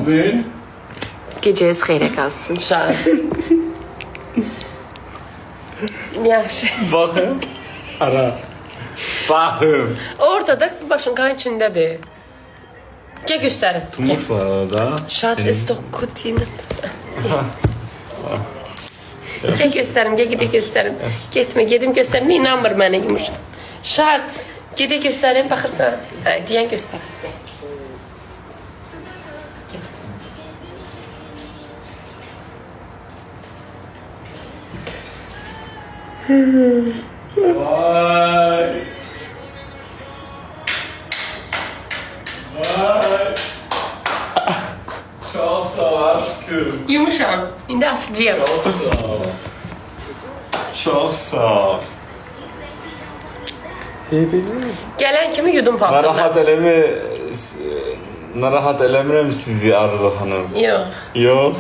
Zeyn. Geceniz xeyrə qalsın. Şad. Yaxşı. Bakın. Ara. Bakın. Orada da başın qan içindədir. Gəl göstərim. Tumuş var orada. Şad istokkutin. Gəl göstərim, gəl gedə göstərim. Getmə, gedim göstərim. İnanmır mənə yumuşaq. Şad, gedə göstərim, baxırsan. Hə, deyən göstər. Vay. Vay. Çok sağ ol aşkım. Yumuşam. İndi asıcıyam. Çok sağ ol. Çok sağ ol. Gələn kimi yudum paltarlar. Narahat eləmirəm sizi Arzu xanım. Yox. Yox.